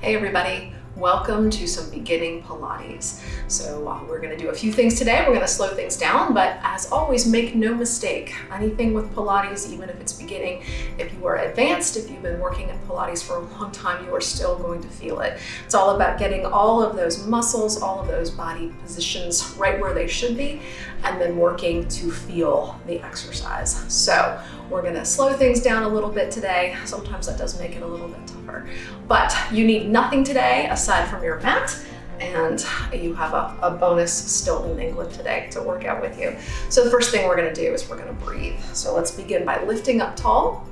Hey everybody, welcome to some beginning Pilates. So we're going to do a few things today. We're going to slow things down, but as always, make no mistake, anything with Pilates, even if it's beginning, if you are advanced, if you've been working at Pilates for a long time, you are still going to feel it. It's all about getting all of those muscles, all of those body positions right where they should be, and then working to feel the exercise. So we're going to slow things down a little bit today. Sometimes that does make it a little bit tougher, but you need nothing today aside from your mat, and you have a bonus still in England today to work out with you. So the first thing we're going to do is we're going to breathe. So let's begin by lifting up tall.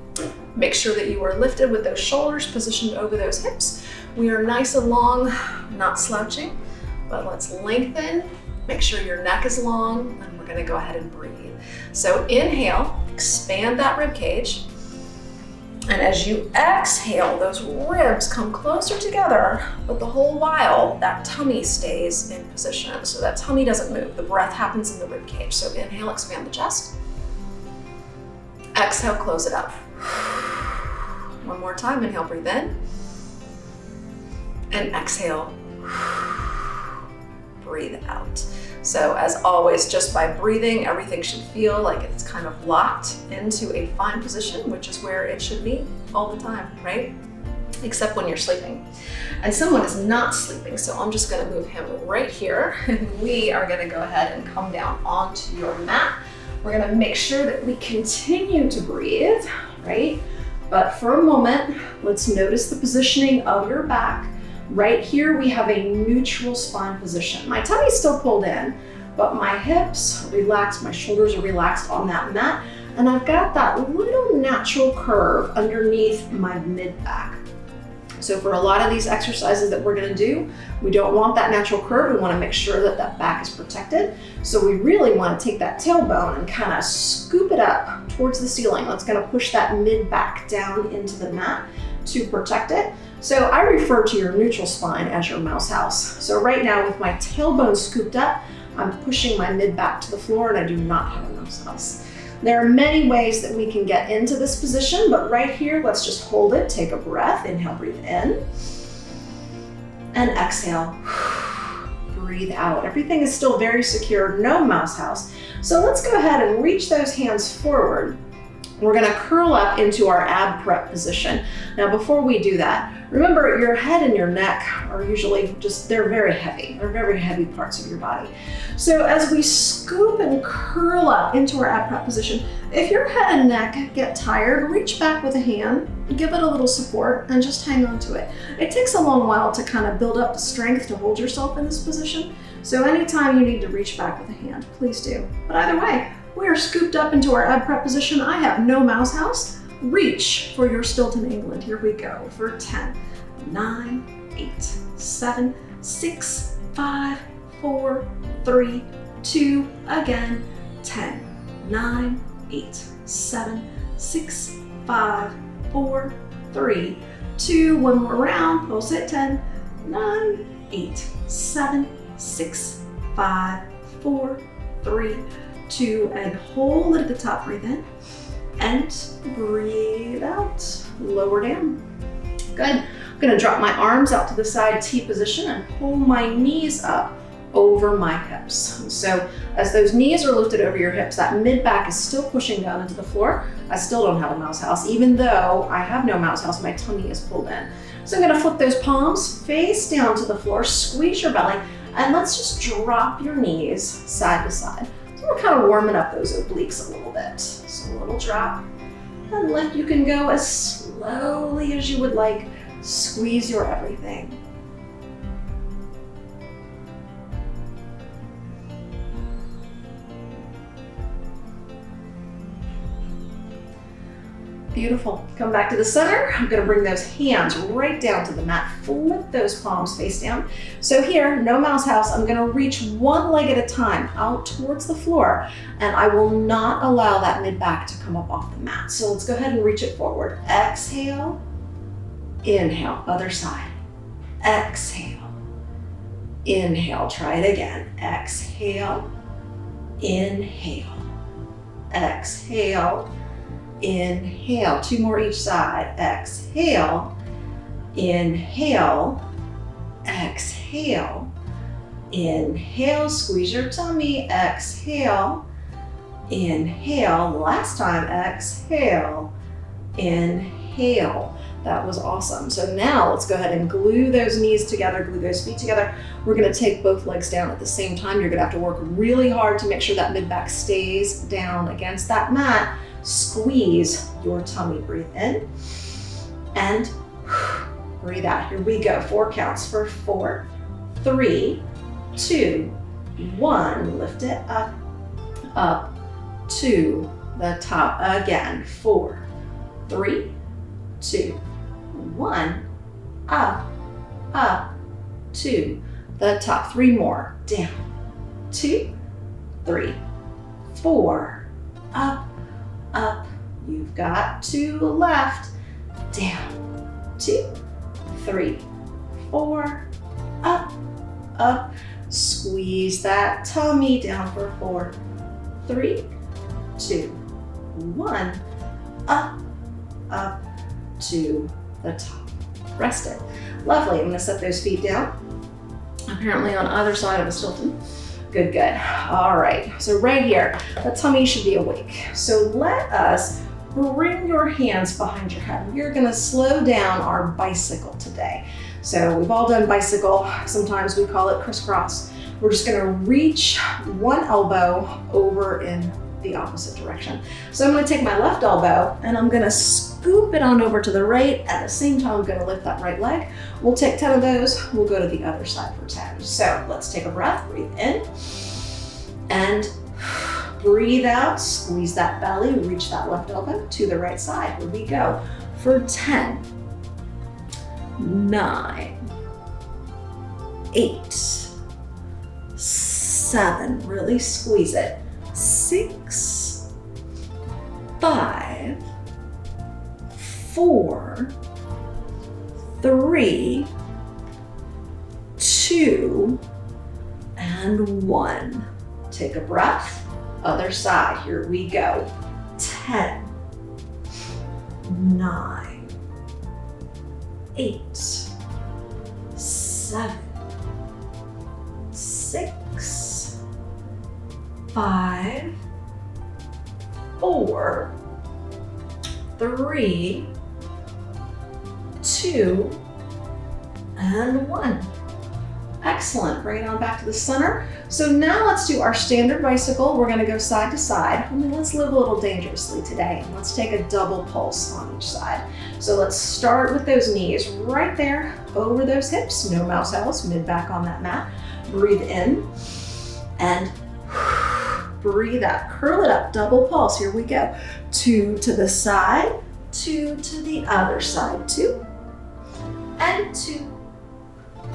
Make sure that you are lifted with those shoulders positioned over those hips. We are nice and long, not slouching, but let's lengthen. Make sure your neck is long, and we're going to go ahead and breathe. So inhale, expand that rib cage. And as you exhale, those ribs come closer together, but the whole while that tummy stays in position. So that tummy doesn't move. The breath happens in the rib cage. So inhale, expand the chest. Exhale, close it up. One more time, inhale, breathe in. And exhale, breathe out. So as always, just by breathing, everything should feel like it's kind of locked into a fine position, which is where it should be all the time, right? Except when you're sleeping. And someone is not sleeping, so I'm just gonna move him right here, and we are gonna go ahead and come down onto your mat. We're gonna make sure that we continue to breathe, right? But for a moment, let's notice the positioning of your back. Right here, we have a neutral spine position. My tummy's still pulled in, but my hips are relaxed, my shoulders are relaxed on that mat, and I've got that little natural curve underneath my mid-back. So for a lot of these exercises that we're gonna do, we don't want that natural curve. We wanna make sure that that back is protected. So we really wanna take that tailbone and kind of scoop it up towards the ceiling. That's gonna push that mid-back down into the mat to protect it. So I refer to your neutral spine as your mouse house. So right now with my tailbone scooped up, I'm pushing my mid-back to the floor, and I do not have a mouse house. There are many ways that we can get into this position, but right here, let's just hold it. Take a breath, inhale, breathe in, and exhale, breathe out. Everything is still very secure, no mouse house. So let's go ahead and reach those hands forward. We're gonna curl up into our ab prep position. Now, before we do that, remember your head and your neck are usually they're very heavy. They're very heavy parts of your body. So as we scoop and curl up into our ab prep position, if your head and neck get tired, reach back with a hand, give it a little support, and just hang on to it. It takes a long while to kind of build up the strength to hold yourself in this position. So anytime you need to reach back with a hand, please do. But either way, we are scooped up into our ab prep position. I have no mouse house. Reach for your Stilton, England. Here we go for 10, 9, 8, 7, 6, 5, 4, 3, 2, again, 10, 9, 8, 7, 6, 5, 4, 3, 2, one more round, pulse it, 10, 9, 8, 7, 6, 5, 4, 3, 2, and hold it at the top, breathe in, and breathe out, lower down. Good. I'm gonna drop my arms out to the side, T position, and pull my knees up over my hips. So as those knees are lifted over your hips, that mid-back is still pushing down into the floor. I still don't have a mouse house. Even though I have no mouse house, my tummy is pulled in. So I'm gonna flip those palms face down to the floor, squeeze your belly, and let's just drop your knees side to side. So we're kind of warming up those obliques a little bit. So a little drop and lift. You can go as slowly as you would like. Squeeze your everything. Beautiful. Come back to the center. I'm gonna bring those hands right down to the mat. Flip those palms face down. So here, no mouse house, I'm gonna reach one leg at a time out towards the floor, and I will not allow that mid-back to come up off the mat. So let's go ahead and reach it forward. Exhale, inhale, other side. Exhale, inhale, try it again. Exhale, inhale, exhale, inhale, 2 more each side. Exhale, Inhale, exhale. Inhale, squeeze your tummy, exhale. Inhale, last time, exhale. Inhale. That was awesome. So now let's go ahead and glue those knees together, glue those feet together. We're gonna take both legs down at the same time. You're gonna have to work really hard to make sure that mid-back stays down against that mat. Squeeze your tummy, breathe in and breathe out. Here we go, 4 counts for 4, 3, 2, 1. Lift it up, up to the top again. 4, 3, 2, 1, up to the top. 3 more, down, 2, 3, 4, up. You've got 2 left, down, 2, 3, 4, up. Squeeze that tummy down for 4, 3, 2, 1, up to the top. Rest it. Lovely. I'm going to set those feet down. Apparently on either side of a Stilton. Good. All right. So right here, the tummy should be awake. So let us bring your hands behind your head. We're going to slow down our bicycle today. So we've all done bicycle. Sometimes we call it crisscross. We're just going to reach one elbow over in the opposite direction. So I'm going to take my left elbow and I'm going to scoop it on over to the right. At the same time, I'm going to lift that right leg. We'll take 10 of those. We'll go to the other side for 10. So let's take a breath, breathe in and breathe out. Squeeze that belly, reach that left elbow to the right side. Here we go for 10, 9, 8, 7, really squeeze it. 6, 5, 4, 3, 2, and 1. Take a breath. Other side. Here we go. 10, 9, 8, 7, 6, 5, 4, 3, 2, and 1. Excellent. Bring it on back to the center. So now let's do our standard bicycle. We're going to go side to side. Only let's live a little dangerously today. And let's take a double pulse on each side. So let's start with those knees right there over those hips. No mouse house, mid back on that mat. Breathe in and breathe out. Curl it up, double pulse. Here we go. 2 to the side, 2 to the other side. 2 and 2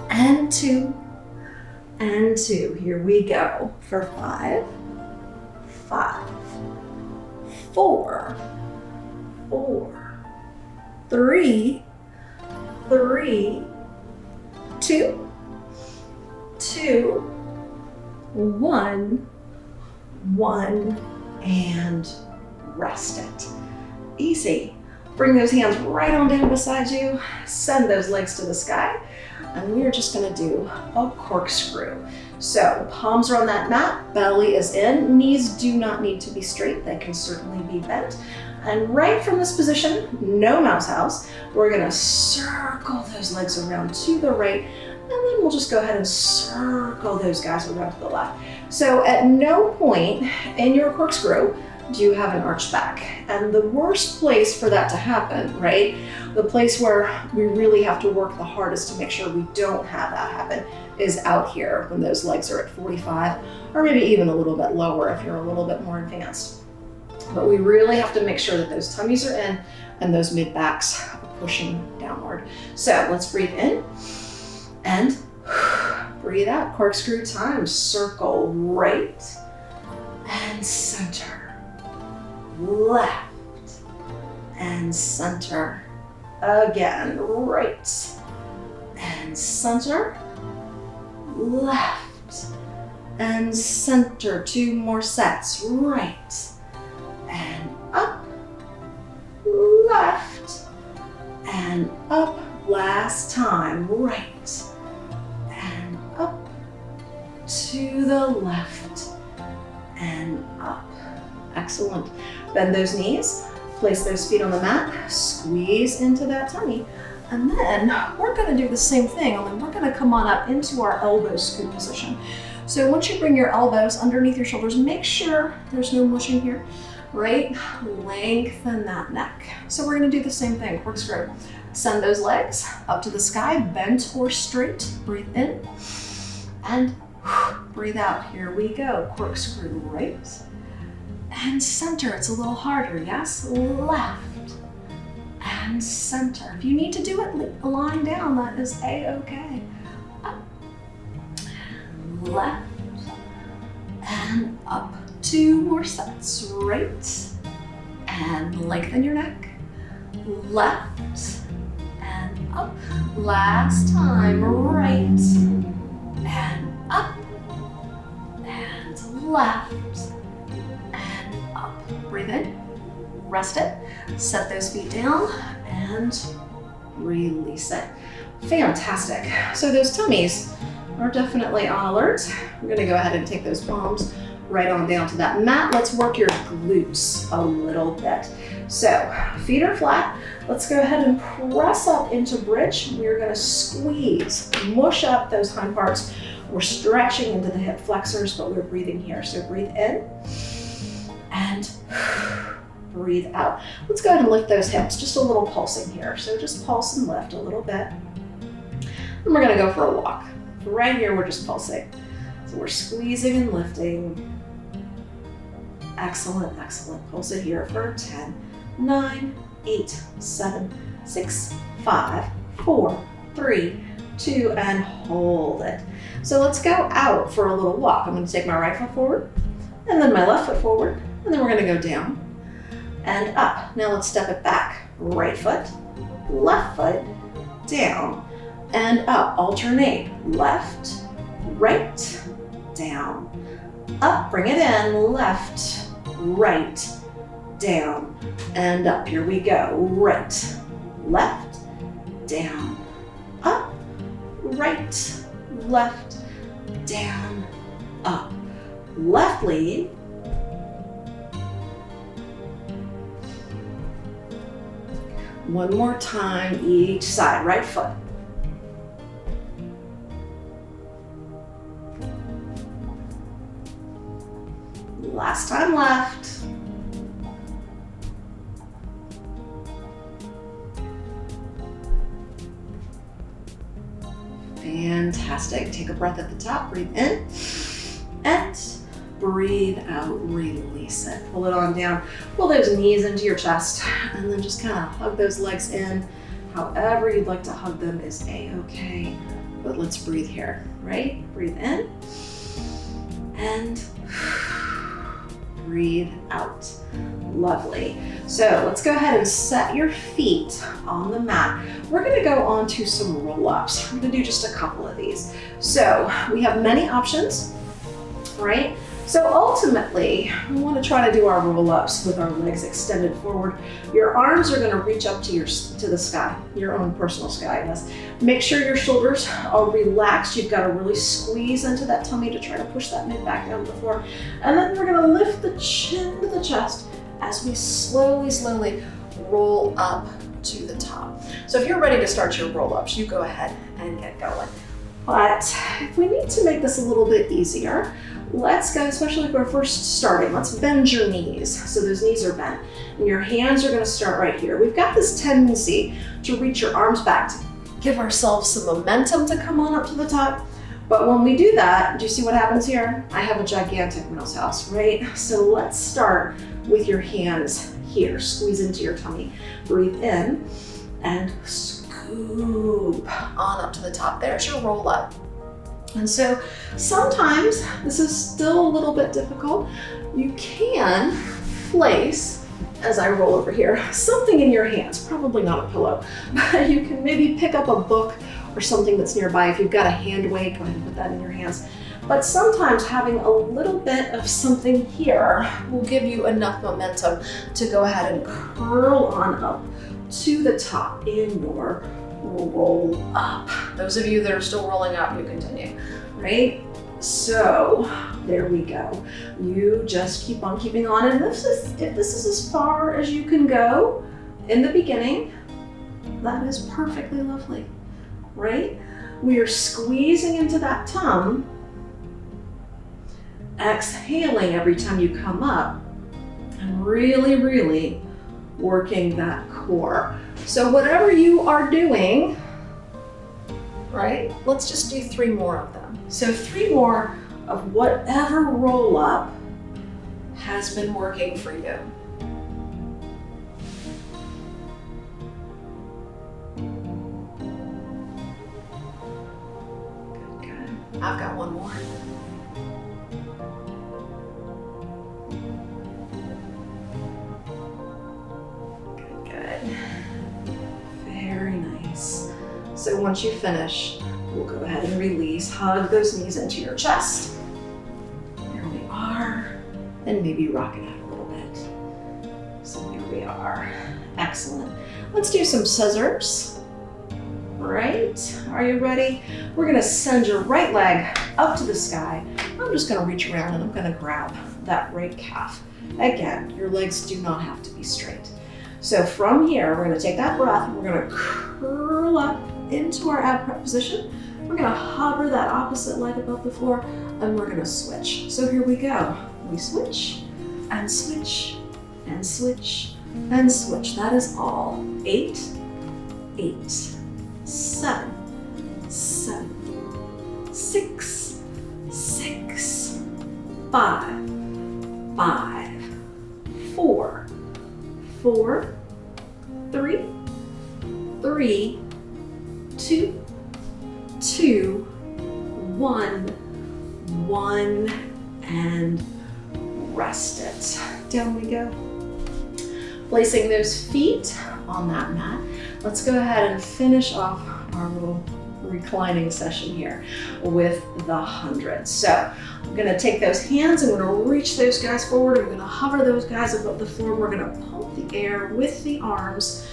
and 2 and 2. Here we go for 5, 5, 4, 3, 2, 1, and rest it. Easy. Bring those hands right on down beside you. Send those legs to the sky. And we are just going to do a corkscrew. So palms are on that mat, belly is in, knees do not need to be straight, they can certainly be bent. And right from this position, no mouse house, we're going to circle those legs around to the right, and then we'll just go ahead and circle those guys around to the left. So at no point in your corkscrew do you have an arched back. And the worst place for that to happen, right? The place where we really have to work the hardest to make sure we don't have that happen is out here when those legs are at 45, or maybe even a little bit lower if you're a little bit more advanced. But we really have to make sure that those tummies are in and those mid backs are pushing downward. So let's breathe in and breathe out. Corkscrew time. Circle right and center. Left and center. Again, right and center. Left and center. 2 more sets. Right and up. Left and up. Last time, right. And up to the left and up. Excellent. Bend those knees, place those feet on the mat, squeeze into that tummy. And then we're gonna do the same thing, only we're gonna come on up into our elbow scoop position. So once you bring your elbows underneath your shoulders, make sure there's no mushing here, right? Lengthen that neck. So we're gonna do the same thing, corkscrew. Send those legs up to the sky, bent or straight. Breathe in and breathe out. Here we go, corkscrew right and center. It's a little harder, yes? Left and center. If you need to do it lying down, that is a-okay. Up, left, and up. 2 more sets. Right, and lengthen your neck. Left, and up. Last time. Right, and up, and left, and up. Breathe in. Rest it, set those feet down, and release it. Fantastic. So those tummies are definitely on alert. We're gonna go ahead and take those palms right on down to that mat. Let's work your glutes a little bit. So feet are flat. Let's go ahead and press up into bridge. We're gonna squeeze, mush up those hind parts. We're stretching into the hip flexors, but we're breathing here. So breathe in and breathe out. Let's go ahead and lift those hips, just a little pulsing here. So just pulse and lift a little bit. And we're gonna go for a walk. Right here, we're just pulsing. So we're squeezing and lifting. Excellent, excellent. Pulse it here for 10, 9, 8, 7, 6, 5, 4, 3, 2, and hold it. So let's go out for a little walk. I'm gonna take my right foot forward, and then my left foot forward, and then we're gonna go down and up. Now let's step it back. Right foot, left foot, down, and up. Alternate. Left, right, down, up. Bring it in. Left, right, down, and up. Here we go. Right, left, down, up, right, left, down, up. Left lead. One more time, each side. Right foot. Last time left. Fantastic. Take a breath at the top. Breathe in and breathe out. Release it. Pull it on down. Pull those knees into your chest and then just kind of hug those legs in. However you'd like to hug them is a-okay. But let's breathe here, right? Breathe in and breathe out. Lovely. So let's go ahead and set your feet on the mat. We're gonna go on to some roll-ups. We're gonna do just a couple of these. So we have many options, right? So ultimately, we want to try to do our roll-ups with our legs extended forward. Your arms are going to reach up to the sky, your own personal sky. Yes. Make sure your shoulders are relaxed. You've got to really squeeze into that tummy to try to push that mid back down to the floor. And then we're going to lift the chin to the chest as we slowly, slowly roll up to the top. So if you're ready to start your roll-ups, you go ahead and get going. But if we need to make this a little bit easier, let's go, especially if we're first starting, let's bend your knees. So those knees are bent and your hands are gonna start right here. We've got this tendency to reach your arms back to give ourselves some momentum to come on up to the top. But when we do that, do you see what happens here? I have a gigantic mouse house, right? So let's start with your hands here. Squeeze into your tummy. Breathe in and scoop on up to the top. There's your roll up. And so sometimes this is still a little bit difficult. You can place, as I roll over here, something in your hands, probably not a pillow, but you can maybe pick up a book or something that's nearby. If you've got a hand weight, go ahead and put that in your hands. But sometimes having a little bit of something here will give you enough momentum to go ahead and curl on up to the top in your roll up. Those of you that are still rolling up, you continue, right? So there we go. You just keep on keeping on. And if this is as far as you can go in the beginning, that is perfectly lovely, right? We are squeezing into that tum, exhaling every time you come up, and really, really working that core. So whatever you are doing, right? Let's just do 3 more of them. So 3 more of whatever roll up has been working for you. Good. I've got 1 more. So once you finish, we'll go ahead and release. Hug those knees into your chest. There we are. And maybe rock it out a little bit. So here we are. Excellent. Let's do some scissors. Right? Are you ready? We're gonna send your right leg up to the sky. I'm just gonna reach around and I'm gonna grab that right calf. Again, your legs do not have to be straight. So from here, we're gonna take that breath, we're gonna curl up into our ab prep position. We're gonna hover that opposite leg above the floor, and we're gonna switch. So here we go. We switch, and switch, and switch, and switch. That is all. 8, 8, 7, 7, 6, 6, 5, 5, 4, 4, 3, 3, 2, 2, 1, 1, and rest it. Down we go. Placing those feet on that mat. Let's go ahead and finish off our little reclining session here with the 100. So I'm gonna take those hands, I'm gonna reach those guys forward, I'm gonna hover those guys above the floor, we're gonna pump the air with the arms,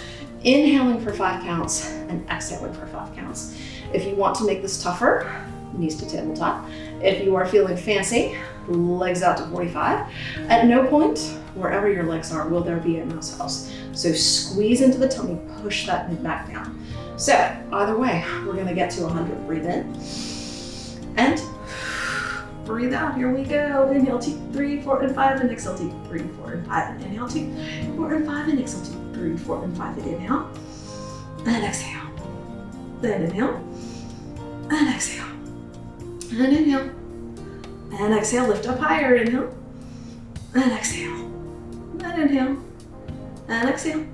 inhaling for 5 counts and exhaling for 5 counts. If you want to make this tougher, knees to tabletop. If you are feeling fancy, legs out to 45. At no point, wherever your legs are, will there be a mouse house. So squeeze into the tummy, push that mid back down. So either way, we're gonna get to 100. Breathe in and breathe out. Here we go. Inhale, 2, 3, 4, and 5, and exhale, 2, 3, 4, and 5. And inhale, 2, 4, and 5, and exhale, 2, 3, 4, and 5. And inhale, and exhale. Then inhale, and exhale. And inhale, and exhale. Lift up higher. Inhale, and exhale. And inhale, and exhale,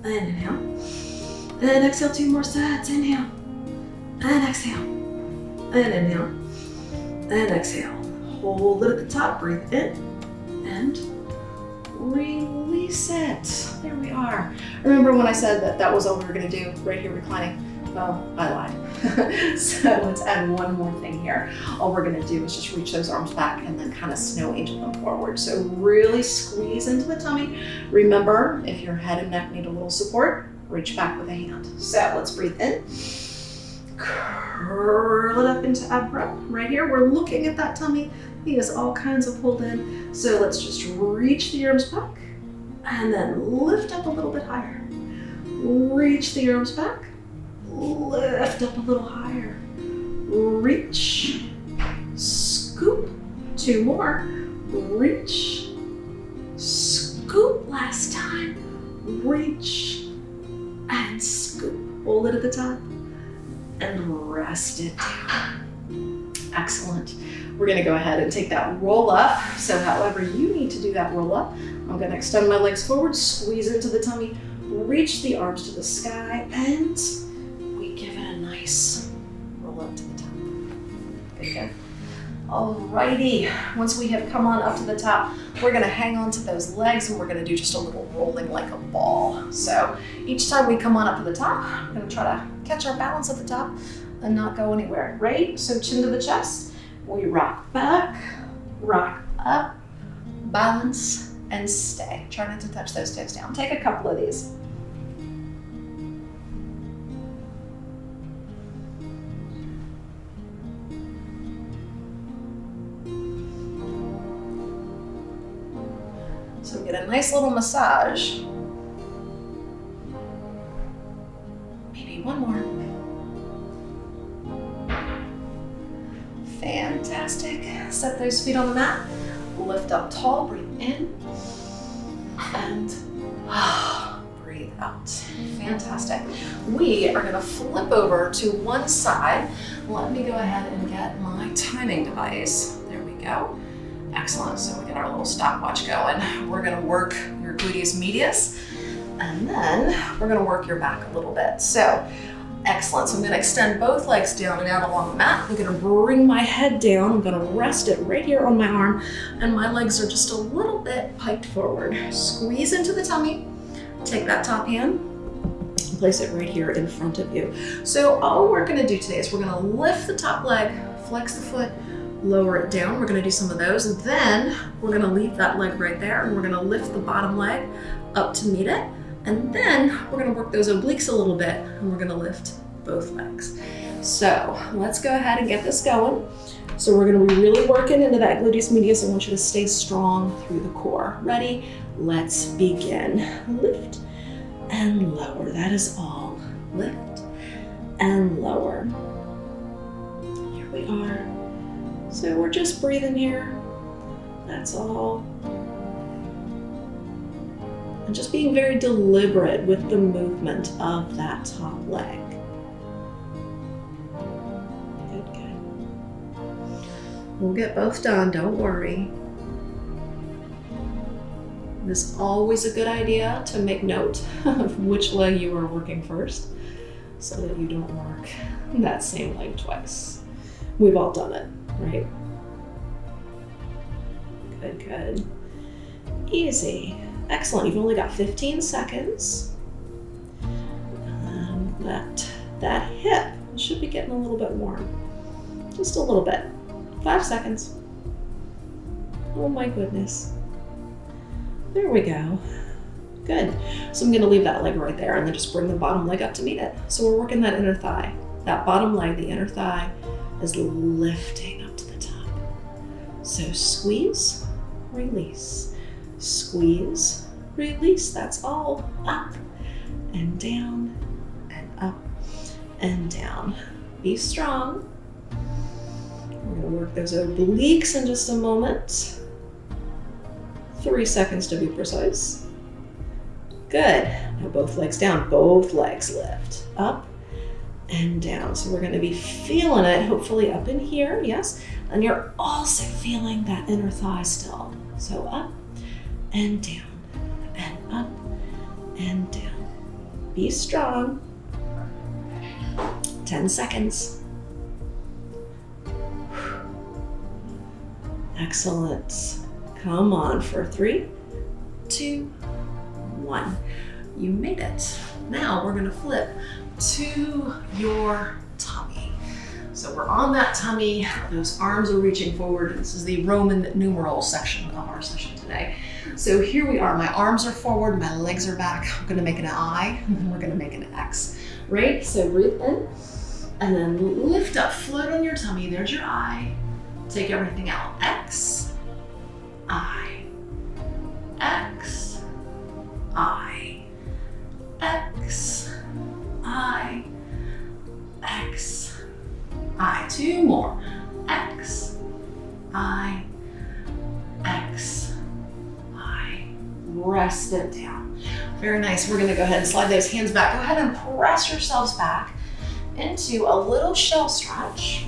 and inhale. And exhale, 2 more sets. Inhale, and exhale, and inhale, and exhale. Hold it at the top, breathe in, and release it. There we are. Remember when I said that that was all we were gonna do right here reclining? Well, I lied. So let's add 1 more thing here. All we're gonna do is just reach those arms back and then kind of snow angel them forward. So really squeeze into the tummy. Remember, if your head and neck need a little support, reach back with a hand. So let's breathe in. Curl it up into ab prep. Right here, we're looking at that tummy. He has all kinds of pulled in. So let's just reach the arms back and then lift up a little bit higher. Reach the arms back, lift up a little higher. Reach, scoop. 2 more. Reach, scoop. Last time. Reach and scoop. Hold it at the top and rest it down. Excellent. We're gonna go ahead and take that roll up. So however you need to do that roll up, I'm gonna extend my legs forward, squeeze into the tummy, reach the arms to the sky, and we give it a nice roll up to the top. Good. Alrighty, once we have come on up to the top, we're gonna hang on to those legs and we're gonna do just a little rolling like a ball. So each time we come on up to the top, we're gonna try to catch our balance at the top and not go anywhere, right? So chin to the chest, we rock back, rock up, balance, and stay. Try not to touch those toes down. Take a couple of these. get a nice little massage. Maybe one more. Fantastic. Set those feet on the mat. Lift up tall, breathe in, and breathe out. Fantastic. We are gonna flip over to one side. Let me go ahead and get my timing device. There we go. Excellent, so we get our little stopwatch going. We're gonna work your gluteus medius, and then we're gonna work your back a little bit. So, excellent, so I'm gonna extend both legs down and out along the mat. I'm gonna bring my head down. I'm gonna rest it right here on my arm, and my legs are just a little bit piked forward. Squeeze into the tummy. Take that top hand, place it right here in front of you. So all we're gonna do today is we're gonna lift the top leg, flex the foot, lower it down. We're gonna do some of those. And then we're gonna leave that leg right there, and we're gonna lift the bottom leg up to meet it. And then we're gonna work those obliques a little bit, and we're gonna lift both legs. So let's go ahead and get this going. So we're gonna be really working into that gluteus medius. I want you to stay strong through the core. Ready? Let's begin. Lift and lower, that is all. Lift and lower. Here we are. So we're just breathing here, that's all. And just being very deliberate with the movement of that top leg. Good, good. We'll get both done, don't worry. It's always a good idea to make note of which leg you are working first so that you don't work that same leg twice. We've all done it, right? Good, good. Easy. Excellent. You've only got 15 seconds. That hip should be getting a little bit warm. Just a little bit. 5 seconds. Oh my goodness. There we go. Good. So I'm gonna leave that leg right there and then just bring the bottom leg up to meet it. So we're working that inner thigh. That bottom leg, the inner thigh, is lifting up to the top. So squeeze, release. Squeeze, release. That's all. Up and down and up and down. Be strong. We're gonna work those obliques in just a moment. 3 seconds to be precise. Good. Now both legs down, both legs lift. Up and down. So we're gonna be feeling it, hopefully up in here, yes. And you're also feeling that inner thigh still. So up and down and up and down. Be strong. 10 seconds. Excellent. Come on for 3, 2, 1. You made it. Now we're gonna flip to your tummy. So we're on that tummy, those arms are reaching forward. This is the Roman numeral section of our session today. So here we are, my arms are forward, my legs are back. I'm gonna make an I, and then we're gonna make an X, right? So breathe in, and then lift up, float on your tummy, there's your I. Take everything out, X, I, X, I, X, I, X, I. 2 more. X, I, X, I. Rest it down. Very nice. We're going to go ahead and slide those hands back. Go ahead and press yourselves back into a little shell stretch.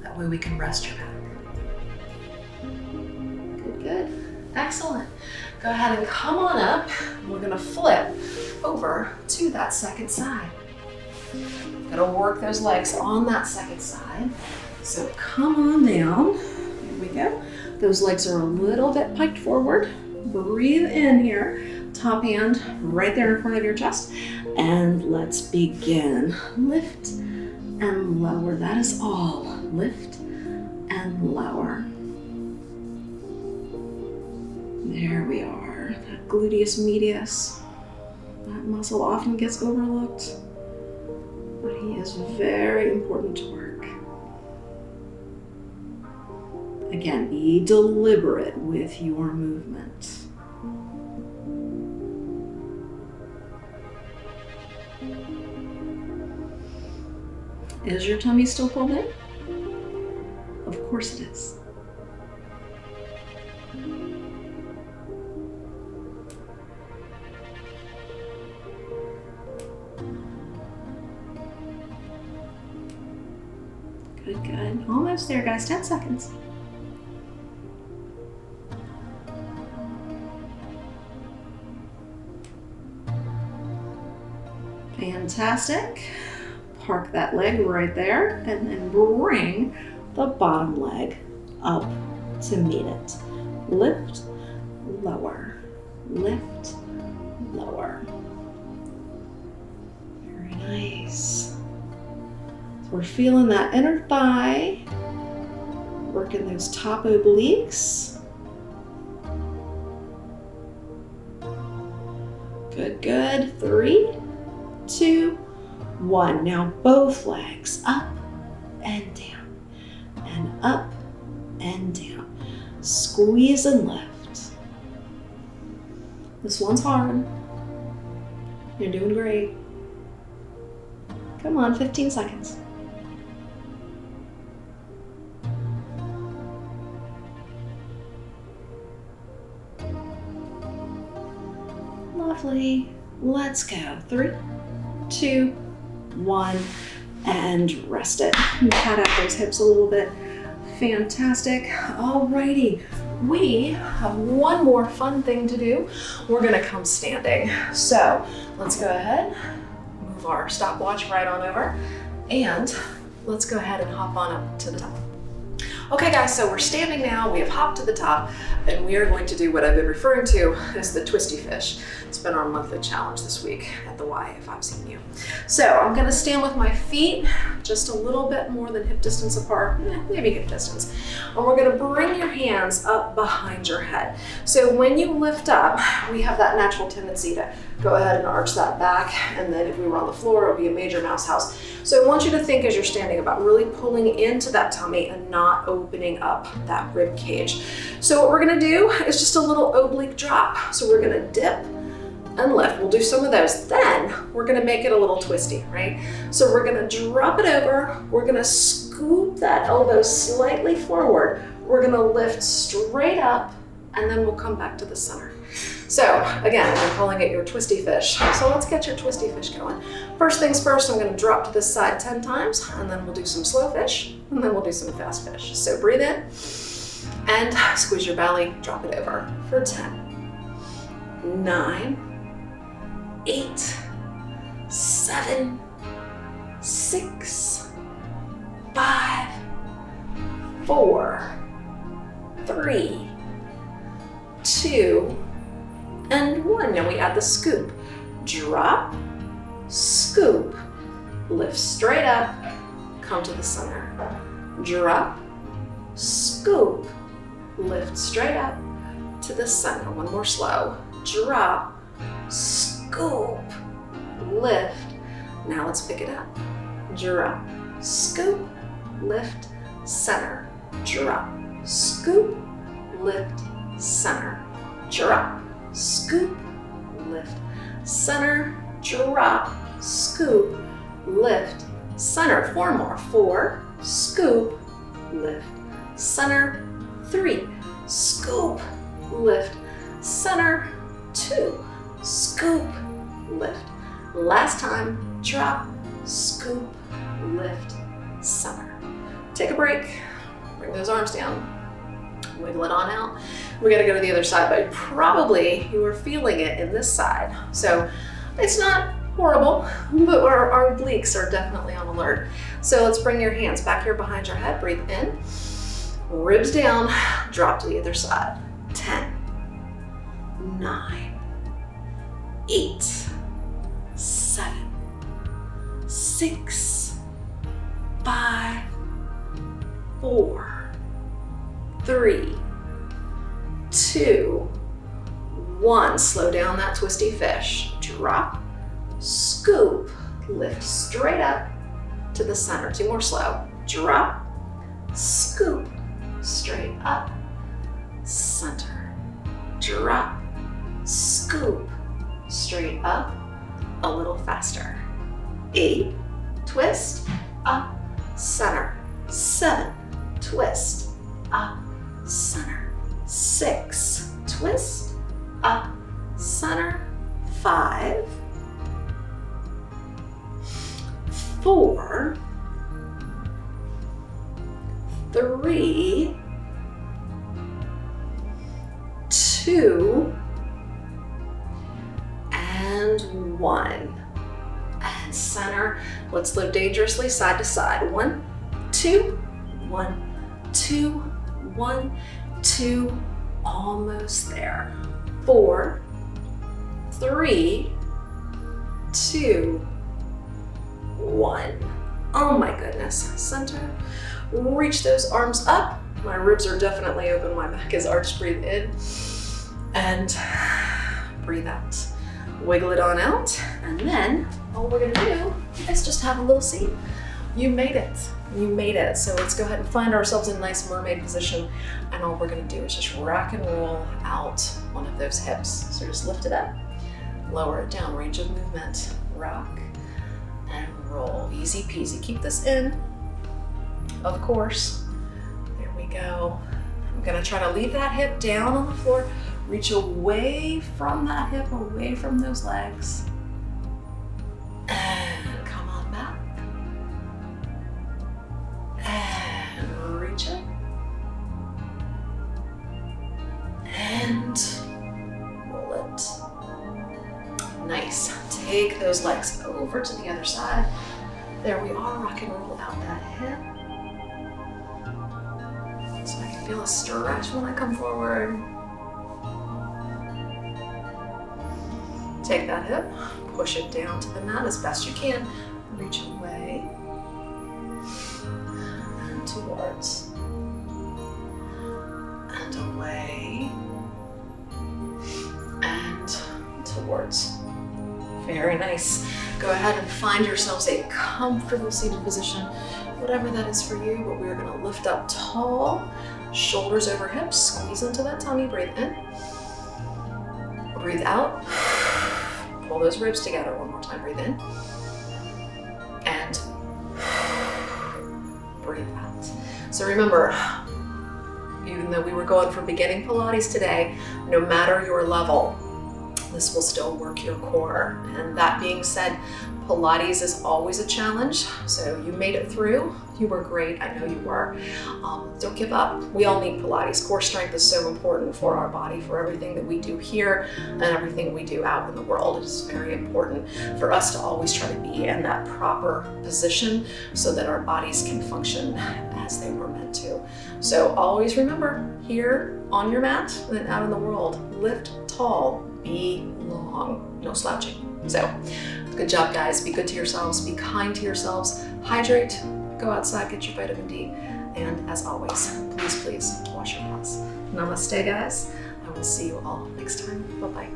That way we can rest your back. Good, good. Excellent. Go ahead and come on up. We're gonna flip over to that second side. Gotta work those legs on that second side. So come on down. Here we go. Those legs are a little bit piked forward. Breathe in here. Top hand right there in front of your chest. And let's begin. Lift and lower. That is all. Lift and lower. There we are. That gluteus medius. That muscle often gets overlooked, but he is very important to work. Again, be deliberate with your movement. Is your tummy still pulled in? Of course it is. Good, good. Almost there, guys. 10 seconds. Fantastic. Park that leg right there and then bring the bottom leg up to meet it. Lift, lower, lift, lower. Very nice. So we're feeling that inner thigh, working those top obliques. Good, good. 3, 2, 1. Now both legs up and down, and up and down. Squeeze and lift. This one's hard. You're doing great. Come on, 15 seconds. Lovely. Let's go. 3, 2, 1, and rest it. Pat out those hips a little bit. Fantastic. Alrighty, we have one more fun thing to do. We're gonna come standing. So let's go ahead, move our stopwatch right on over, and let's go ahead and hop on up to the top. Okay guys, so we're standing now, we have hopped to the top, and we are going to do what I've been referring to as the twisty fish. It's been our monthly challenge this week at the Y, if I've seen you. So I'm gonna stand with my feet just a little bit more than hip distance apart, maybe hip distance. And we're gonna bring your hands up behind your head. So when you lift up, we have that natural tendency to go ahead and arch that back, and then if we were on the floor, it would be a major mouse house. So I want you to think as you're standing about really pulling into that tummy and not opening up that rib cage. So what we're gonna do is just a little oblique drop. So we're gonna dip and lift. We'll do some of those. Then we're gonna make it a little twisty, right? So we're gonna drop it over. We're gonna scoop that elbow slightly forward. We're gonna lift straight up, and then we'll come back to the center. So again, I'm calling it your twisty fish. So let's get your twisty fish going. First things first, I'm gonna drop to this side 10 times, and then we'll do some slow fish, and then we'll do some fast fish. So breathe in, and squeeze your belly, drop it over for 10, 9, 8, 7, 6, 5, 4, 3, 2, and 1. Now we add the scoop. Drop, scoop, lift straight up, come to the center. Drop, scoop, lift straight up to the center. One more slow. Drop, scoop, lift. Now let's pick it up. Drop, scoop, lift, center. Drop, scoop, lift, center. Drop, scoop, lift, center. Drop, scoop, lift, center. 4 more. 4, scoop, lift, center. 3, scoop, lift, center. 2, scoop, lift. Last time. Drop, scoop, lift, center. Take a break. Bring those arms down. Wiggle it on out. We gotta go to the other side, but probably you are feeling it in this side. So it's not horrible, but our obliques are definitely on alert. So let's bring your hands back here behind your head. Breathe in, ribs down, drop to the other side. 10, 9, 8, 7, 6, 5, 4, 3, 2, 1. Slow down that twisty fish. Drop, scoop, lift straight up to the center. 2 more slow. Drop, scoop, straight up, center, drop, scoop, straight up, a little faster. 8, twist, up, center. 7, twist, up, center. 6, twist, up, center. 5, 4, 3, 2, and 1. And center. Let's live dangerously side to side. 1, 2, 1, 2, 1, 2. Almost there. 4, 3, 2, 1. Oh my goodness. Center. Reach those arms up. My ribs are definitely open. My back is arched. Breathe in and breathe out. Wiggle it on out. And then all we're gonna do is just have a little seat. You made it. You made it. So let's go ahead and find ourselves in a nice mermaid position. And all we're gonna do is just rock and roll out one of those hips. So just lift it up, lower it down, range of movement. Rock and roll. Easy peasy. Keep this in. Of course. There we go. I'm gonna try to leave that hip down on the floor. Reach away from that hip, away from those legs. And come on back. And reach it. And roll it. Nice. Take those legs over to the other side. There we are. Rock and roll out that hip. So I can feel a stretch when I come forward. Take that hip, push it down to the mat as best you can. Reach away and towards and away and towards. Very nice. Go ahead and find yourselves a comfortable seated position, whatever that is for you, but we're gonna lift up tall, shoulders over hips, squeeze into that tummy, breathe in, breathe out. Pull those ribs together one more time. Breathe in and breathe out. So remember, even though we were going for beginning Pilates today, no matter your level, this will still work your core. And that being said, Pilates is always a challenge. So you made it through. You were great. I know you were. Don't give up. We all need Pilates. Core strength is so important for our body, for everything that we do here and everything we do out in the world. It is very important for us to always try to be in that proper position so that our bodies can function as they were meant to. So always remember, here on your mat and then out in the world, lift tall, be long, no slouching. So good job, guys. Be good to yourselves. Be kind to yourselves. Hydrate. Go outside, get your vitamin D. And as always, please, please wash your paws. Namaste, guys. I will see you all next time. Bye-bye.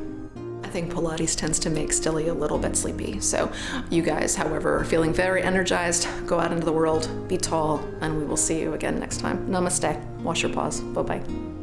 I think Pilates tends to make Stilly a little bit sleepy. So you guys, however, are feeling very energized, go out into the world, be tall, and we will see you again next time. Namaste. Wash your paws. Bye-bye.